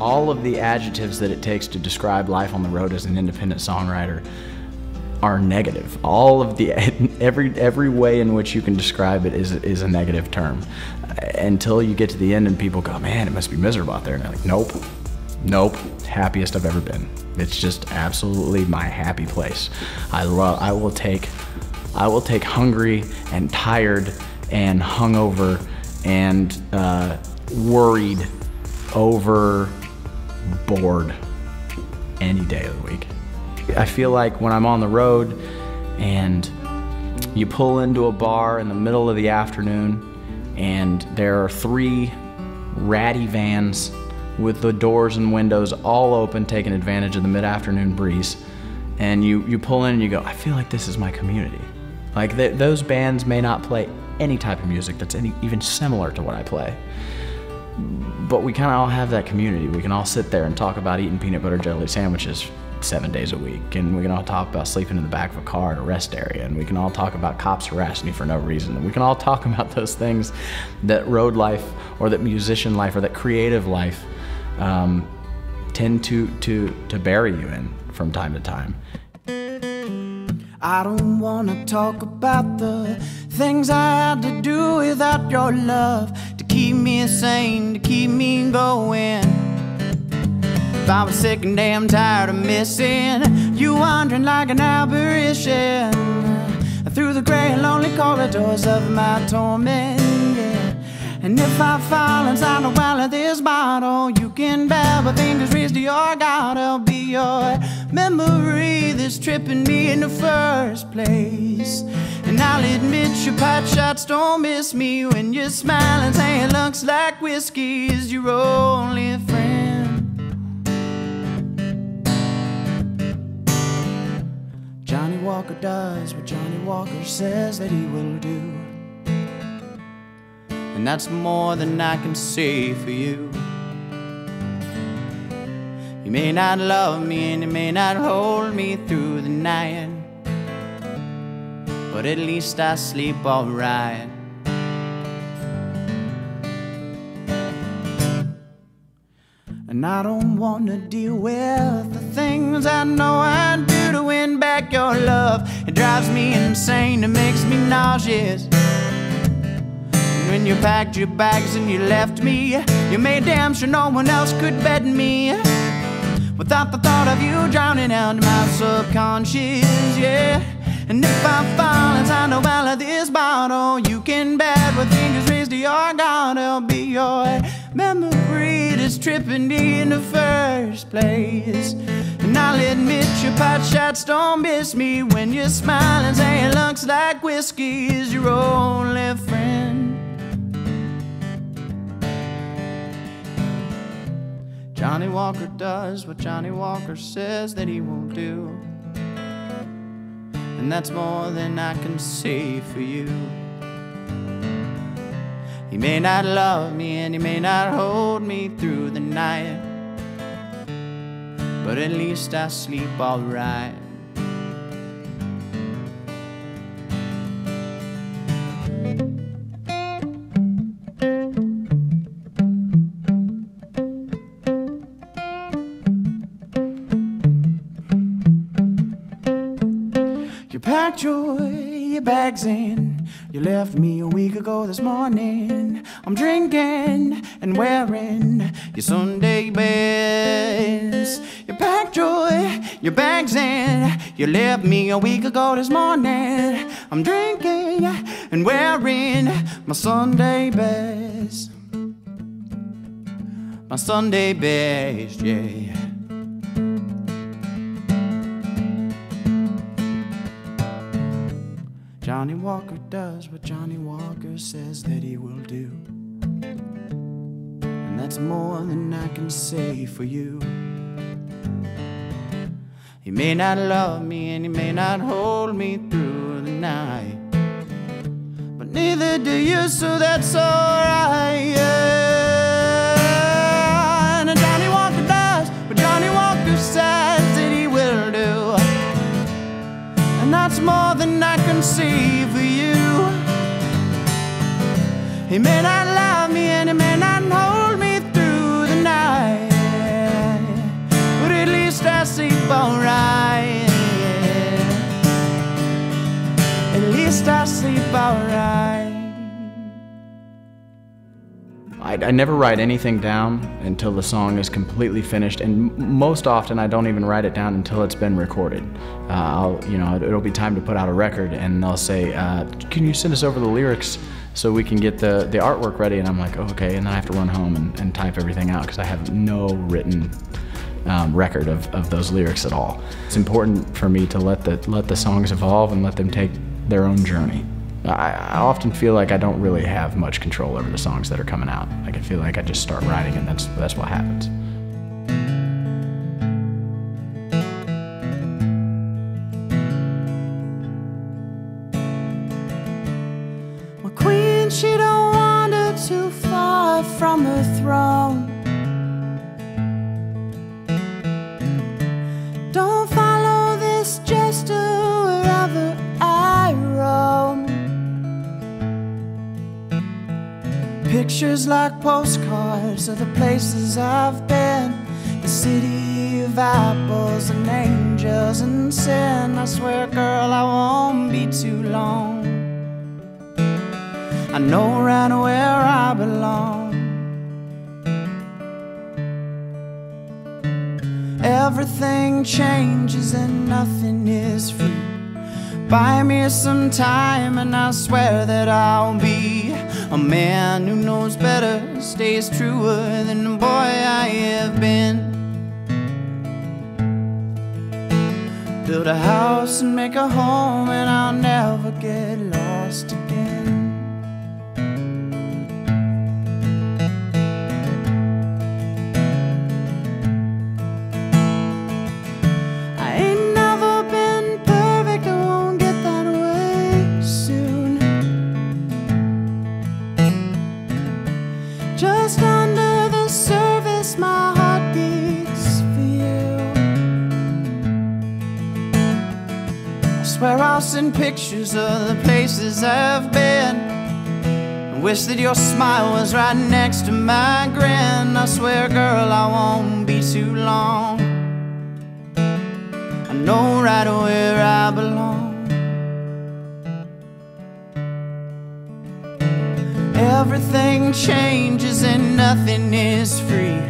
all of the adjectives that it takes to describe life on the road as an independent songwriter are negative. All of the every way in which you can describe it is a negative term, until you get to the end and people go, man, it must be miserable out there. And I'm like, nope, happiest I've ever been. It's just absolutely my happy place. I will take hungry and tired and hungover and worried over bored any day of the week. I feel like when I'm on the road and you pull into a bar in the middle of the afternoon and there are 3 ratty vans with the doors and windows all open, taking advantage of the mid-afternoon breeze, and you pull in and you go, I feel like this is my community. Like those bands may not play any type of music that's even similar to what I play, but we kind of all have that community. We can all sit there and talk about eating peanut butter jelly sandwiches 7 days a week, and we can all talk about sleeping in the back of a car at a rest area, and we can all talk about cops harassing you for no reason, and we can all talk about those things that road life or that musician life or that creative life tend to bury you in from time to time. I don't wanna talk about the things I had to do without your love, to keep me sane, to keep me going. If I was sick and damn tired of missing you, wandering like an apparition through the gray and lonely corridors of my torment, yeah. And if I fall inside the well of this bottle, you can bow my fingers raised to your God. I'll be your memory that's tripping me in the first place. And I'll admit your pot shots don't miss me when you're smiling, saying looks like whiskey is your only friend. Johnny Walker does what Johnny Walker says that he will do, and that's more than I can say for you. You may not love me and you may not hold me through the night, but at least I sleep alright. And I don't wanna deal with the things I know I do to win back your love. It drives me insane, it makes me nauseous. When you packed your bags and you left me, you made damn sure no one else could bed me, without the thought of you drowning out my subconscious, yeah. And if I fall inside the well of this bottle, you can bet with fingers raised to your God, I'll be your memory that's tripping me in the first place. And I'll admit your pot shots don't miss me when you're smiling, saying looks like whiskey is your only friend. Johnny Walker does what Johnny Walker says that he won't do, and that's more than I can say for you. He may not love me and he may not hold me through the night, but at least I sleep alright. You packed your bags in, you left me a week ago this morning. I'm drinking and wearing your Sunday best. You packed your bags in, you left me a week ago this morning. I'm drinking and wearing my Sunday best. My Sunday best, yeah. Johnny Walker does what Johnny Walker says that he will do, and that's more than I can say for you. He may not love me and he may not hold me through the night, but neither do you, so that's alright, yeah. And Johnny Walker does what Johnny Walker says that he will do, and that's more than I can see for you. He may not love me and he may not hold me through the night, alright. At least I sleep alright. I never write anything down until the song is completely finished, and most often I don't even write it down until it's been recorded. It'll be time to put out a record, and they'll say, "Can you send us over the lyrics so we can get the artwork ready?" And I'm like, "Oh, okay," and then I have to run home and type everything out because I have no written record of those lyrics at all. It's important for me to let the songs evolve and let them take their own journey. I often feel like I don't really have much control over the songs that are coming out. Like, I feel like I just start writing and that's what happens. My queen, she don't wander too far from her throne. Don't follow this jester wherever I roam. Pictures like postcards of the places I've been, the city of apples and angels and sin. I swear, girl, I won't be too long. I know right where I belong. Everything changes and nothing is free. Buy me some time and I swear that I'll be a man who knows better, stays truer than the boy I have been. Build a house and make a home and I'll never get lost again. Just under the surface, my heart beats for you. I swear I'll send pictures of the places I've been. I wish that your smile was right next to my grin. I swear, girl, I won't be too long. I know right where I belong. Everything changes and nothing is free.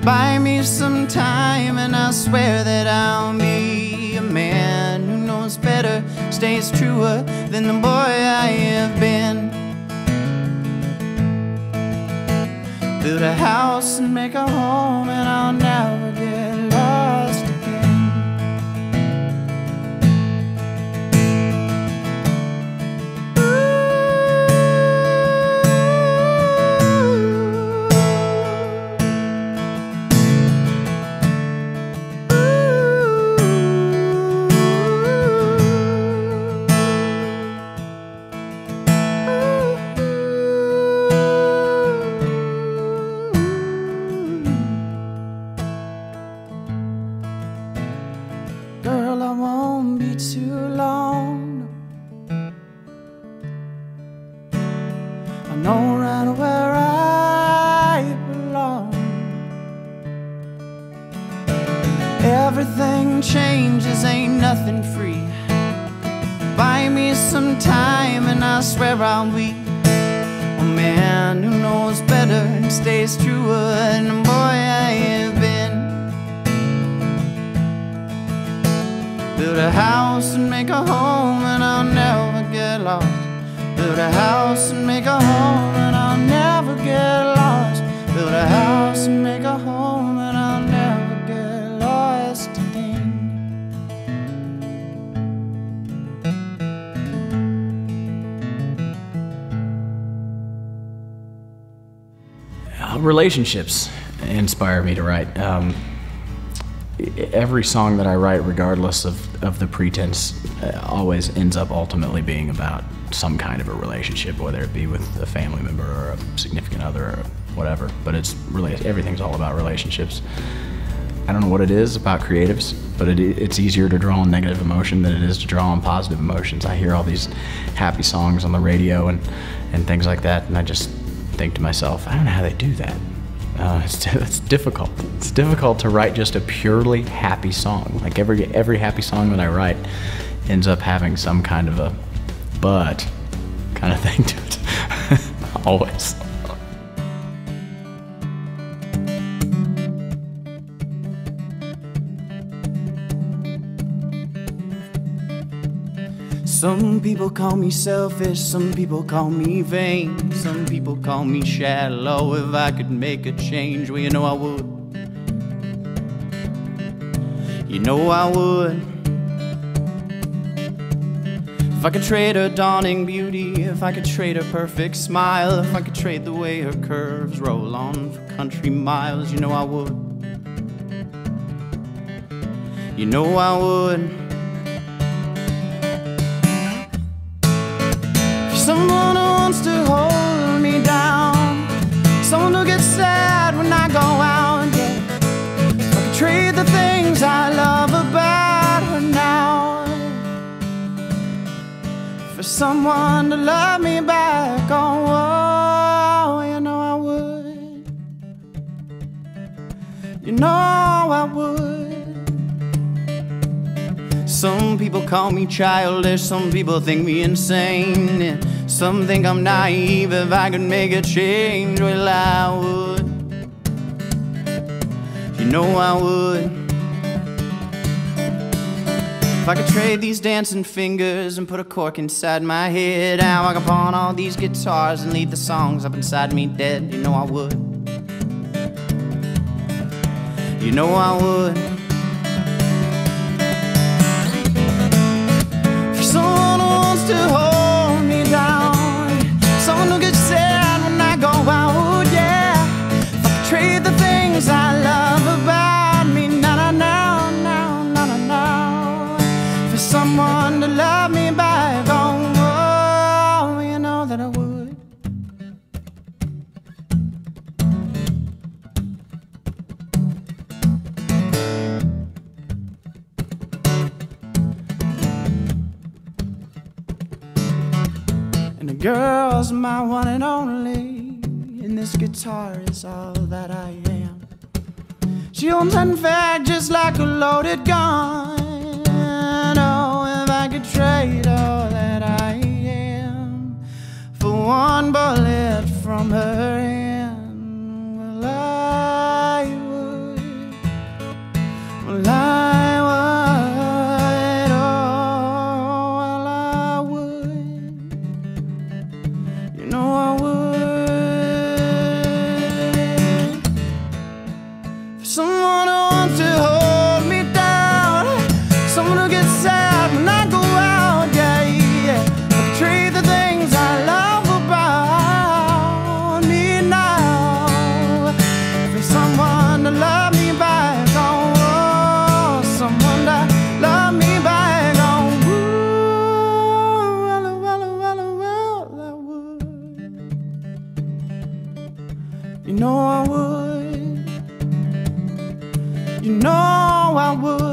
Buy me some time and I swear that I'll be a man who knows better, stays truer than the boy I have been. Build a house and make a home and I'll never get lost again. Girl, I won't be too long. I know right where I belong. Everything changes, ain't nothing free. Buy me some time and I swear I'll be a man who knows better and stays truer than the boy I have been. Build a house and make a home and I'll never get lost. Build a house and make a home and I'll never get lost. Build a house and make a home and I'll never get lost again. Relationships inspire me to write. Every song that I write, regardless of the pretense, always ends up ultimately being about some kind of a relationship, whether it be with a family member or a significant other or whatever. But it's really, everything's all about relationships. I don't know what it is about creatives, but it's easier to draw on negative emotion than it is to draw on positive emotions. I hear all these happy songs on the radio and things like that, and I just think to myself, I don't know how they do that. It's difficult. It's difficult to write just a purely happy song. Like every happy song that I write ends up having some kind of a but kind of thing to it. Always. Some people call me selfish, some people call me vain, some people call me shallow. If I could make a change, well, you know I would. You know I would. If I could trade her dawning beauty, if I could trade her perfect smile, if I could trade the way her curves roll on for country miles, you know I would. You know I would. Someone who wants to hold me down, someone who gets sad when I go out, yeah. If I could trade the things I love about her now for someone to love me back, oh, you know I would. You know I would. Some people call me childish, some people think me insane, yeah. Some think I'm naive. If I could make a change, well, I would. You know I would. If I could trade these dancing fingers and put a cork inside my head, now I could pawn all these guitars and leave the songs up inside me dead. You know I would. You know I would. For someone who wants to hold me down, someone who gets sad when I go out, yeah. If I could trade the things I love about me, for someone to love me back, oh, you know that I would. And the girl's my one and only, and this guitar is all that I am. She owns in fact just like a loaded gun. Oh, if I could trade all that I am for one bullet from her hand, well, I would. Well, I would. Oh, well, I would. You know I would. For someone who wants to hold me down, someone who gets sad when I go out, yeah, yeah. I could trade the things I love about me now for someone to love me back, oh, someone to love me back, oh, well, I would. You know I would. You know I would.